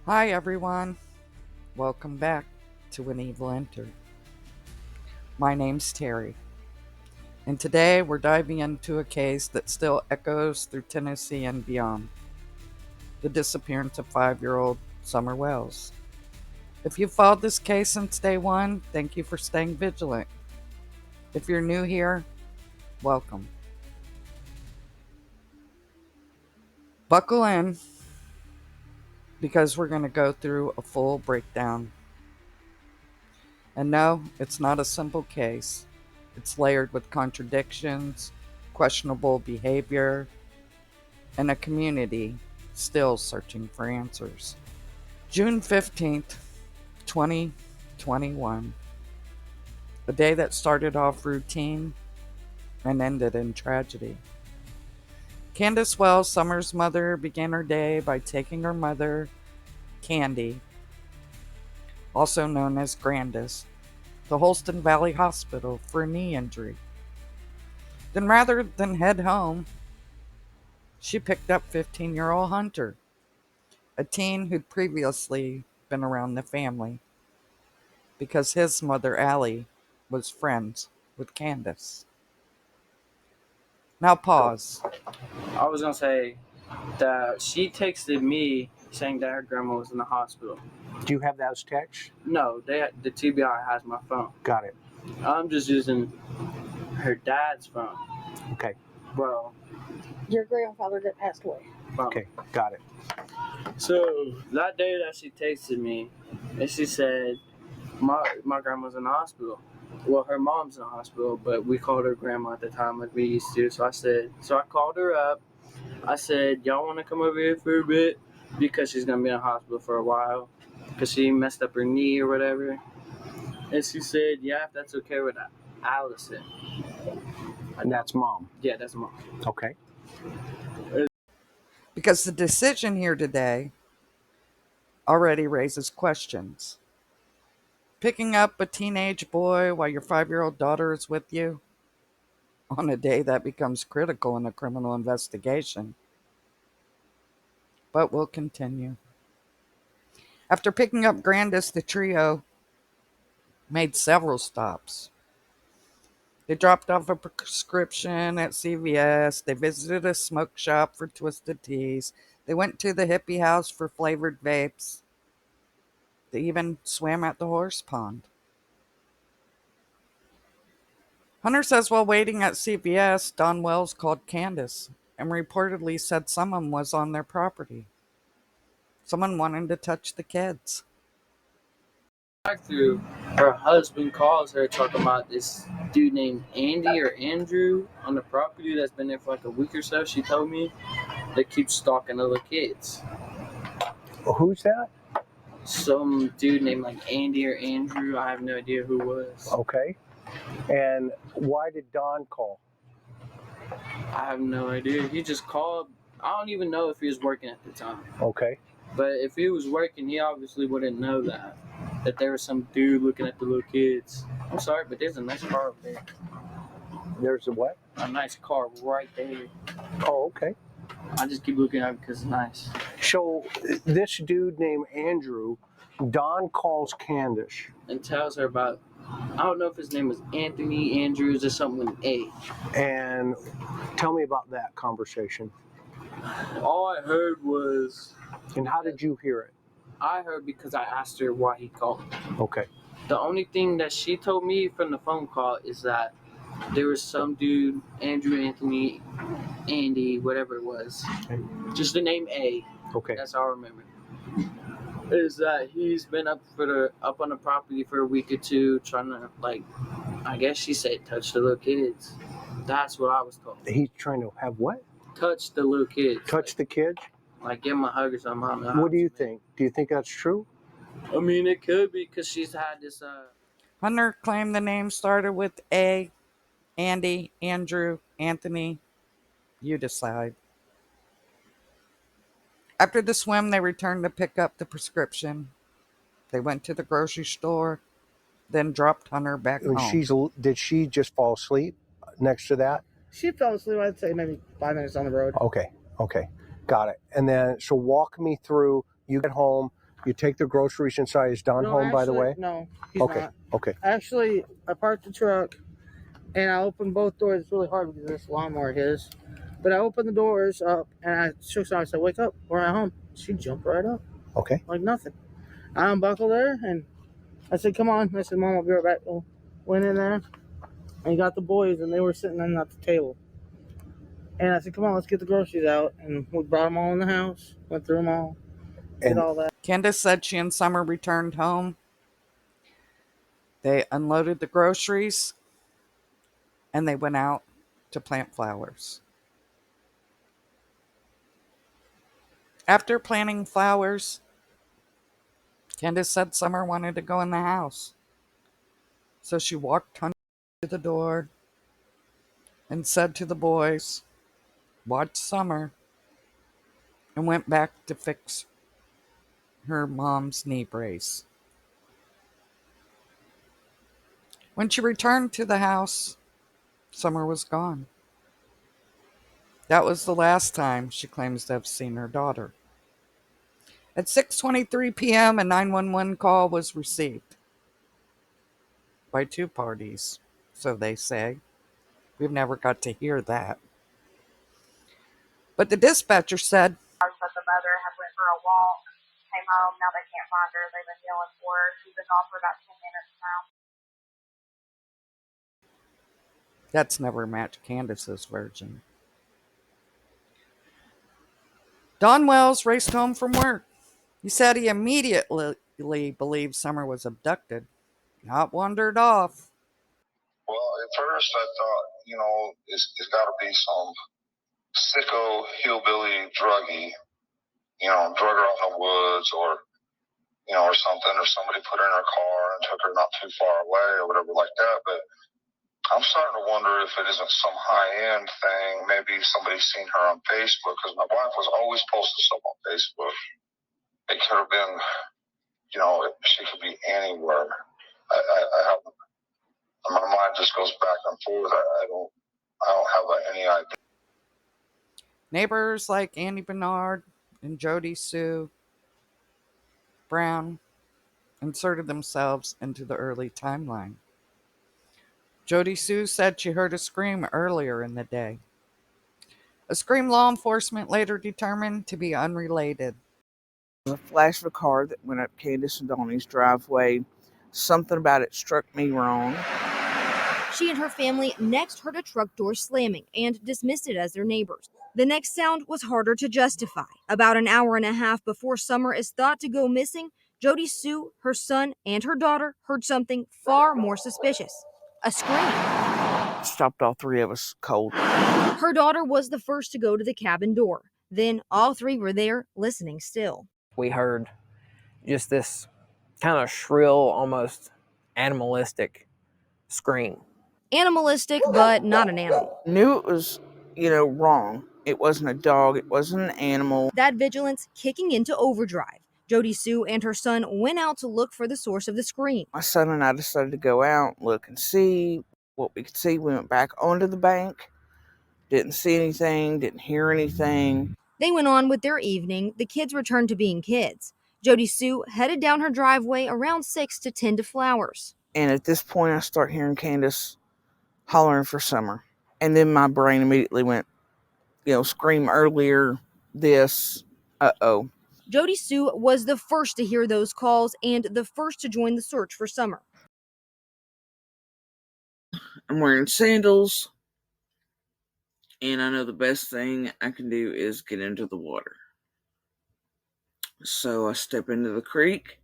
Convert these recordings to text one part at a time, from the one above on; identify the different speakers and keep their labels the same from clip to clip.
Speaker 1: Hi everyone, welcome back to An Evil Enter. My name's Terry, and today we're diving into a case that still echoes through Tennessee and beyond, the disappearance of 5-year-old Summer Wells. If you've followed this case since day one, thank you for staying vigilant. If you're new here, welcome. Buckle in because we're going to go through a full breakdown. And no, it's not a simple case. It's layered with contradictions, questionable behavior, and a community still searching for answers. June 15th, 2021. A day that started off routine and ended in tragedy. Candace Wells, Summer's mother, began her day by taking her mother, Candy, also known as Grandis, to Holston Valley Hospital for a knee injury. Then, rather than head home, she picked up 15-year-old Hunter, a teen who'd previously been around the family because his mother, Allie, was friends with Candace. Now pause.
Speaker 2: I was gonna say that she texted me saying that her grandma was in the hospital.
Speaker 3: Do you have that as text?
Speaker 2: No, the TBI has my phone.
Speaker 3: Got it.
Speaker 2: I'm just using her dad's phone.
Speaker 3: Okay.
Speaker 2: Well,
Speaker 4: Your grandfather that passed away.
Speaker 2: phone.
Speaker 3: Okay. Got it.
Speaker 2: So that day that she texted me, and she said my grandma's in the hospital. Well, her mom's in the hospital, but we called her grandma at the time like we used to. So I called her up. I said, y'all want to come over here for a bit? Because she's going to be in the hospital for a while. Because she messed up her knee or whatever. And she said, yeah, if that's okay with Allison.
Speaker 3: And that's mom.
Speaker 2: Yeah, that's mom.
Speaker 3: Okay.
Speaker 1: Because the decision here today already raises questions. Picking up a teenage boy while your 5-year-old daughter is with you on a day that becomes critical in a criminal investigation. But we'll continue. After picking up Grandis, the trio made several stops. They dropped off a prescription at CVS. They visited a smoke shop for twisted teas. They went to the hippie house for flavored vapes. They even swam at the horse pond. Hunter says while waiting at CVS, Don Wells called Candace and reportedly said someone was on their property. Someone wanting to touch the kids.
Speaker 2: Back through, her husband calls her talking about this dude named Andy or Andrew on the property that's been there for like a week or so. She told me that keeps stalking the little kids.
Speaker 3: Who's that?
Speaker 2: Some dude named like Andy or Andrew. I have no idea who it was.
Speaker 3: Okay. And why did Don call?
Speaker 2: I have no idea. He just called. I don't even know if he was working at the time.
Speaker 3: Okay.
Speaker 2: But if he was working, he obviously wouldn't know that there was some dude looking at the little kids. I'm sorry, but there's a nice car up there.
Speaker 3: There's a what?
Speaker 2: A nice car right there.
Speaker 3: Oh, okay.
Speaker 2: I just keep looking at it because it's nice.
Speaker 3: So this dude named Andrew, Don calls Candace.
Speaker 2: And tells her about, I don't know if his name was Anthony Andrews or something with an A.
Speaker 3: And tell me about that conversation.
Speaker 2: All I heard was,
Speaker 3: And how did you hear it?
Speaker 2: I heard because I asked her why he called.
Speaker 3: Okay.
Speaker 2: The only thing that she told me from the phone call is that there was some dude, Andrew, Anthony, Andy, whatever it was. Just the name A.
Speaker 3: Okay.
Speaker 2: That's all I remember. Is that he's been up on the property for a week or two, trying to, like, I guess she said, touch the little kids. That's what I was told.
Speaker 3: He's trying to have what?
Speaker 2: Touch the little kids.
Speaker 3: Touch the kids?
Speaker 2: Like give him a hug or something. I don't know.
Speaker 3: What do you think? Do you think that's true?
Speaker 2: I mean, it could be because she's had this.
Speaker 1: Hunter claimed the name started with A, Andy, Andrew, Anthony. You decide. After the swim, they returned to pick up the prescription. They went to the grocery store, then dropped Hunter back home.
Speaker 3: Did she just fall asleep next to that?
Speaker 4: She fell asleep, I'd say maybe 5 minutes on the road.
Speaker 3: Okay. Got it. And then, so walk me through, you get home, You take the groceries inside. Is Don home, by the way?
Speaker 4: No, he's
Speaker 3: Okay.
Speaker 4: not.
Speaker 3: Okay.
Speaker 4: Actually, I parked the truck and I opened both doors. It's really hard because this lawnmower of his. But I opened the doors up and I shook her. I said, "Wake up, we're at home." She jumped right up
Speaker 3: Okay.
Speaker 4: like nothing. I unbuckled her and I said, "Come on." I said, "Mom, I'll be right back." So went in there and got the boys and they were sitting at the table. And I said, "Come on, let's get the groceries out." And we brought them all in the house, went through them all, did
Speaker 3: And
Speaker 4: all that.
Speaker 1: Candace said she and Summer returned home. They unloaded the groceries and they went out to plant flowers. After planting flowers, Candace said Summer wanted to go in the house. So she walked to the door and said to the boys, "Watch Summer," and went back to fix her mom's knee brace. When she returned to the house, Summer was gone. That was the last time she claims to have seen her daughter. At 6:23 p.m., a 911 call was received by two parties, so they say. We've never got to hear that. But the dispatcher said
Speaker 5: But the mother had went for a walk, came home. Now they can't find her. They've been yelling for her. She's been gone for about 10 minutes now.
Speaker 1: that's never matched Candace's version. Don Wells raced home from work. He said he immediately believed Summer was abducted, not wandered off.
Speaker 6: Well, at first I thought, it's got to be some sicko hillbilly druggie, drug her out in the woods or something, or somebody put her in her car and took her not too far away or whatever like that. But I'm starting to wonder if it isn't some high-end thing. Maybe somebody's seen her on Facebook, because my wife was always posting stuff on Facebook. It could have been, she could be anywhere. I have, my mind just goes back and forth. I don't have any idea.
Speaker 1: Neighbors like Andy Bernard and Jody Sue Brown inserted themselves into the early timeline. Jody Sue said she heard a scream earlier in the day. A scream law enforcement later determined to be unrelated.
Speaker 7: A flash of a car that went up Candace and Donnie's driveway. Something about it struck me wrong.
Speaker 8: She and her family next heard a truck door slamming and dismissed it as their neighbors. The next sound was harder to justify. About an hour and a half before Summer is thought to go missing, Jody Sue, her son, and her daughter heard something far more suspicious. A scream.
Speaker 7: Stopped all three of us cold.
Speaker 8: Her daughter was the first to go to the cabin door. Then all three were there, listening still.
Speaker 9: We heard just this kind of shrill, almost animalistic scream.
Speaker 8: Animalistic, but not an animal.
Speaker 7: Knew it was, wrong. It wasn't a dog. It wasn't an animal.
Speaker 8: That vigilance kicking into overdrive. Jody Sue and her son went out to look for the source of the scream.
Speaker 7: My son and I decided to go out, look and see what we could see. We went back onto the bank. Didn't see anything. Didn't hear anything.
Speaker 8: They went on with their evening. The kids returned to being kids. Jody Sue headed down her driveway around 6 to tend to flowers.
Speaker 7: And at this point, I start hearing Candace hollering for Summer. And then my brain immediately went, scream earlier, this, uh-oh.
Speaker 8: Jody Sue was the first to hear those calls and the first to join the search for Summer.
Speaker 7: I'm wearing sandals. And I know the best thing I can do is get into the water. So I step into the creek.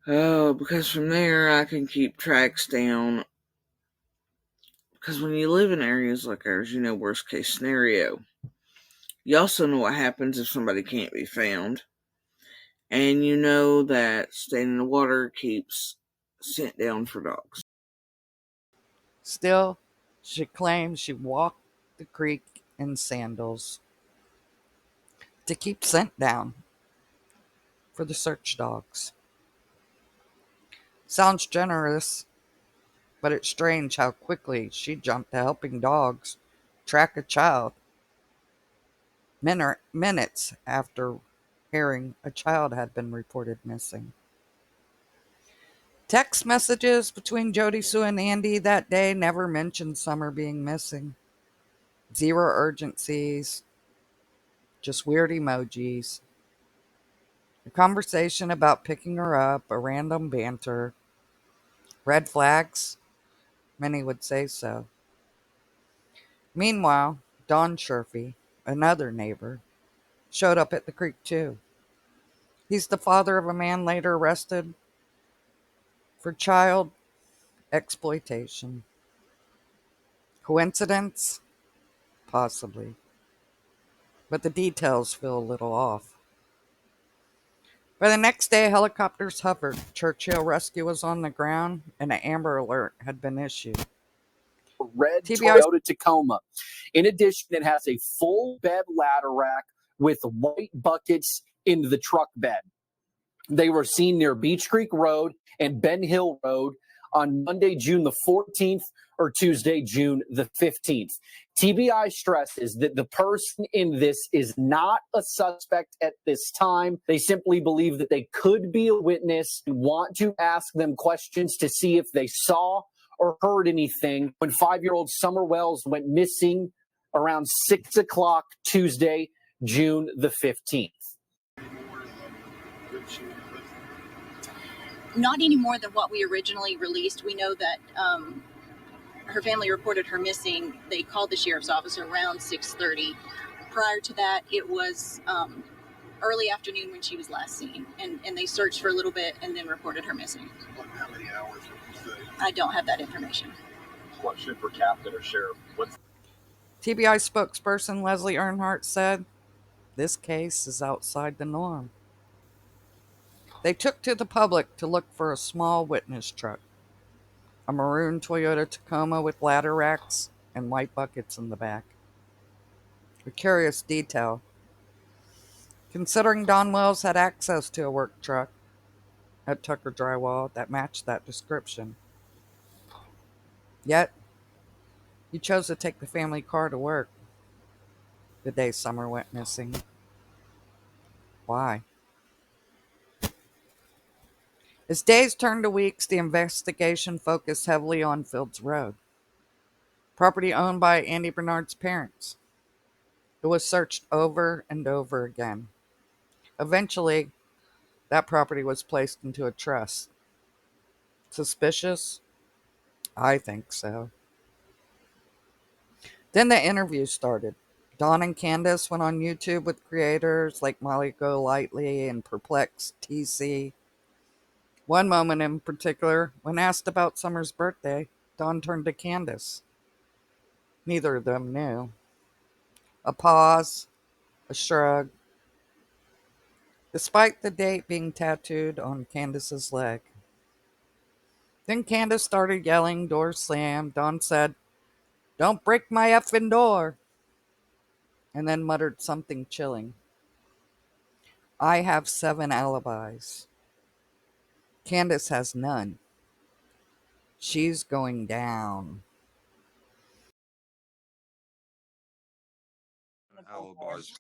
Speaker 7: Oh, because from there I can keep tracks down. Because when you live in areas like ours, worst case scenario. You also know what happens if somebody can't be found. And you know that staying in the water keeps scent down for dogs.
Speaker 1: Still, she claims she walked the creek in sandals to keep scent down for the search dogs. Sounds generous, but it's strange how quickly she jumped to helping dogs track a child minutes after hearing a child had been reported missing. Text messages between Jody Sue and Andy that day never mentioned Summer being missing. Zero urgencies, just weird emojis. A conversation about picking her up, a random banter. Red flags? Many would say so. Meanwhile, Don Sherfy, another neighbor, showed up at the creek too. He's the father of a man later arrested for child exploitation. Coincidence? Possibly. But the details feel a little off. By the next day, helicopters hovered. Churchill Rescue was on the ground, and an Amber Alert had been issued.
Speaker 10: Red
Speaker 1: TBI
Speaker 10: Toyota Tacoma. In addition, it has a full bed ladder rack with white buckets in the truck bed. They were seen near Beach Creek Road and Ben Hill Road on Monday, June the 14th, or Tuesday, June the 15th. TBI stresses that the person in this is not a suspect at this time. They simply believe that they could be a witness and want to ask them questions to see if they saw or heard anything when 5-year-old Summer Wells went missing around 6 o'clock Tuesday, June the 15th.
Speaker 11: Not any more than what we originally released. We know that her family reported her missing. They called the sheriff's office around 6:30. Prior to that, it was early afternoon when she was last seen, and they searched for a little bit and then reported her missing.
Speaker 12: How many hours would you say?
Speaker 11: I don't have that information.
Speaker 12: What should for captain or sheriff? What's
Speaker 1: TBI spokesperson Leslie Earnhardt said, "This case is outside the norm." They took to the public to look for a small witness truck, a maroon Toyota Tacoma with ladder racks and white buckets in the back. A curious detail, considering Don Wells had access to a work truck at Tucker Drywall that matched that description. Yet, he chose to take the family car to work the day Summer went missing. Why? As days turned to weeks, the investigation focused heavily on Fields Road, property owned by Andy Bernard's parents. It was searched over and over again. Eventually, that property was placed into a trust. Suspicious? I think so. Then the interview started. Dawn and Candace went on YouTube with creators like Molly Golightly and Perplexed TC. One moment in particular, when asked about Summer's birthday, Dawn turned to Candace. Neither of them knew. A pause, a shrug. Despite the date being tattooed on Candace's leg. Then Candace started yelling, door slammed. Dawn said, "Don't break my effing door," and then muttered something chilling. "I have 7 alibis. Candace has none. She's going down."
Speaker 13: Alibis.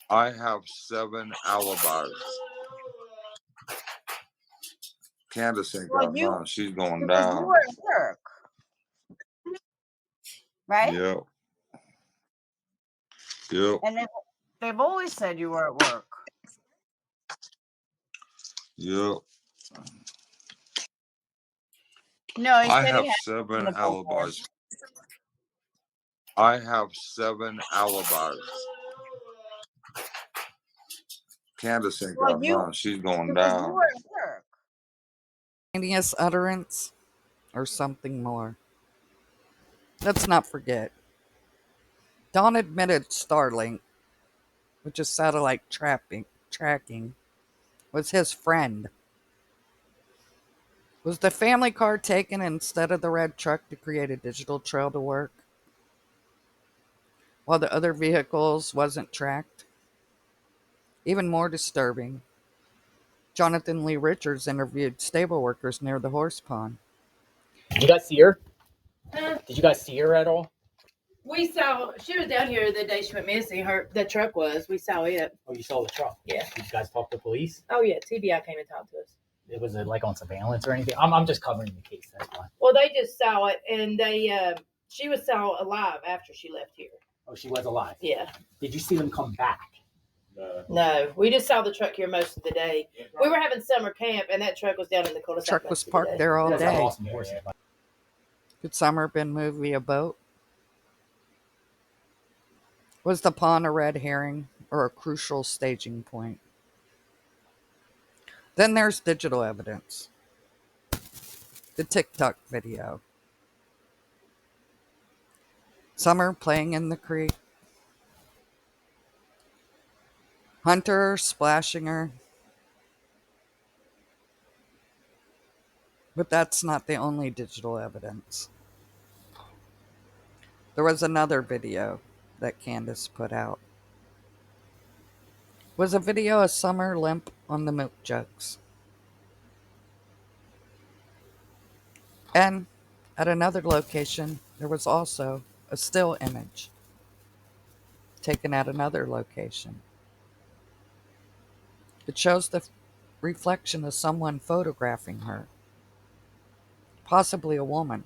Speaker 13: I have 7 alibis. Candace ain't got none. She's going down.
Speaker 14: You were at work, right?
Speaker 13: Yep. Yep.
Speaker 14: And they've always said you were at work.
Speaker 13: Yep.
Speaker 14: No, he
Speaker 13: I
Speaker 14: said
Speaker 13: have
Speaker 14: he had
Speaker 13: 7 alibis. I have 7 alibis. Candace ain't got none. She's going down.
Speaker 14: You were at work.
Speaker 1: Spontaneous utterance or something more. Let's not forget. Dawn admitted Starlink, which is satellite tracking, was his friend. Was the family car taken instead of the red truck to create a digital trail to work? While the other vehicles wasn't tracked? Even more disturbing, Jonathan Lee Richards interviewed stable workers near the horse pond.
Speaker 15: Did you guys see her? Did you guys see her at all? We saw she was down here the day she went missing. The truck was. We saw it.
Speaker 16: Oh, you saw the truck?
Speaker 15: Yeah.
Speaker 16: Did you guys talk to police?
Speaker 15: Oh yeah, TBI came and talked to us.
Speaker 16: It was like on surveillance or anything? I'm just covering the case. That's why.
Speaker 15: Well, they just saw it, and she was saw alive after she left here.
Speaker 16: Oh, she was alive.
Speaker 15: Yeah.
Speaker 16: Did you see them come back?
Speaker 15: No, we just saw the truck here most of the day. We were having summer camp, and that truck was down in the cul-de-sac.
Speaker 1: Truck was parked there all
Speaker 16: That's
Speaker 1: day.
Speaker 16: awesome horse.
Speaker 1: Could Summer been moved via boat? Was the pond a red herring or a crucial staging point? Then there's digital evidence. The TikTok video. Summer playing in the creek. Hunter splashing her. But that's not the only digital evidence. There was another video that Candace put out. It was a video of Summer limp on the milk jugs. And at another location, there was also a still image taken at another location. It shows the reflection of someone photographing her. Possibly a woman.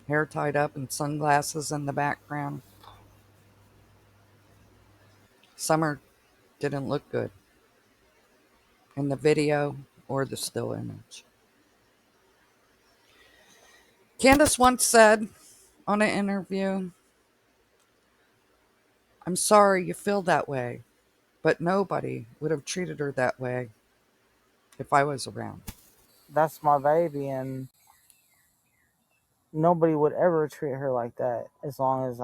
Speaker 1: Hair tied up and sunglasses in the background. Summer didn't look good in the video or the still image. Candace once said on an interview, "I'm sorry you feel that way, but nobody would have treated her that way if I was around."
Speaker 4: That's my baby, and nobody would ever treat her like that as long as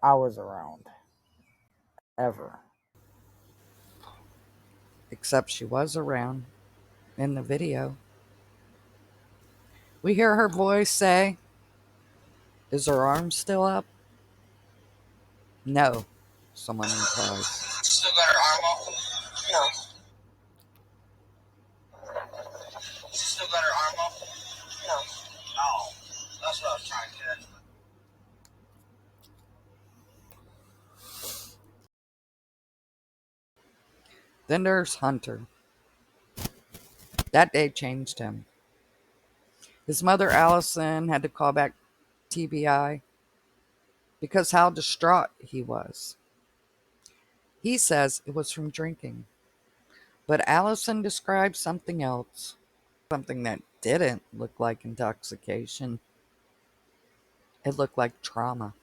Speaker 4: I was around. Ever.
Speaker 1: Except she was around in the video. We hear her voice say, "Is her arm still up?" "No," someone replies.
Speaker 17: Still got her arm up? No. Still got her arm up? No. No. That's what I was trying to get.
Speaker 1: Then there's Hunter. That day changed him. His mother, Allison, had to call back TBI because how distraught he was. He says it was from drinking. But Allison described something else. Something that didn't look like intoxication. It looked like trauma.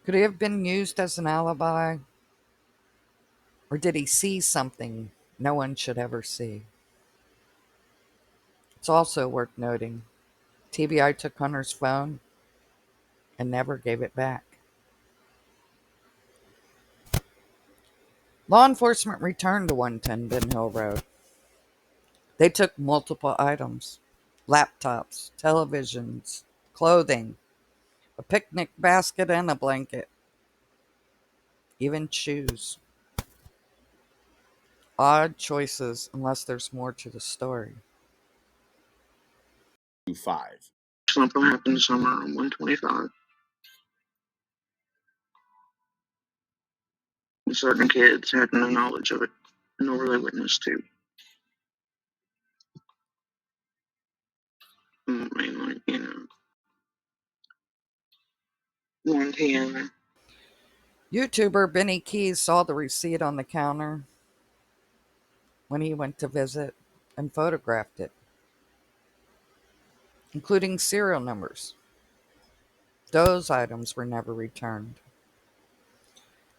Speaker 1: Could it have been used as an alibi? Or did he see something no one should ever see? It's also worth noting, TBI took Hunter's phone and never gave it back. Law enforcement returned to 110 Ben Hill Road. They took multiple items: laptops, televisions, clothing, a picnic basket and a blanket, even shoes. Odd choices unless there's more to the story.
Speaker 18: 5.
Speaker 7: Something happened somewhere on 125. And certain kids had no knowledge of it, nor were they witness to. Mainly, 110.
Speaker 1: YouTuber Benny Keys saw the receipt on the counter when he went to visit and photographed it, including serial numbers. Those items were never returned.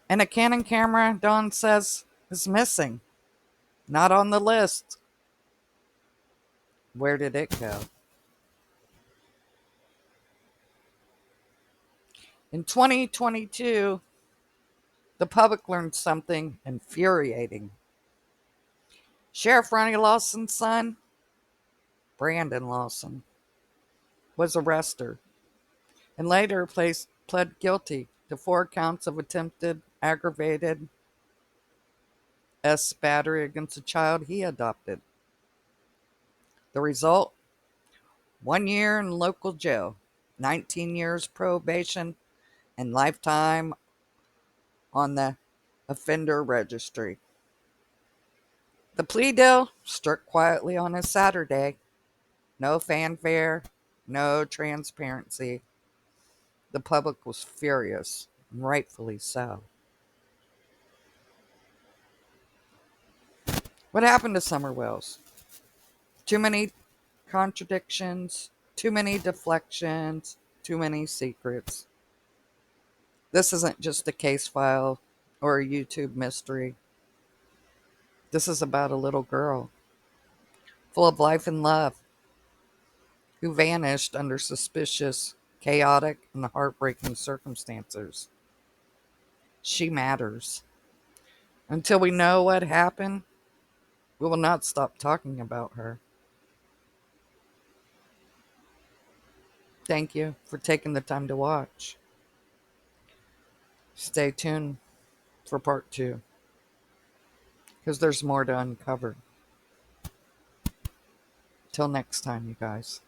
Speaker 1: And a Canon camera, Dawn says, is missing. Not on the list. Where did it go? In 2022, the public learned something infuriating. Sheriff Ronnie Lawson's son, Brandon Lawson, was arrested and later pled guilty to 4 counts of attempted aggravated battery against a child he adopted. The result? 1 year in local jail 19 years probation and lifetime on the offender registry. The plea deal struck quietly on a Saturday. No fanfare, no transparency. The public was furious, and rightfully so. What happened to Summer Wells? Too many contradictions, too many deflections, too many secrets. This isn't just a case file or a YouTube mystery. This is about a little girl full of life and love who vanished under suspicious, chaotic, and heartbreaking circumstances. She matters. Until we know what happened, we will not stop talking about her. Thank you for taking the time to watch. Stay tuned for part 2, because there's more to uncover. Till next time, you guys.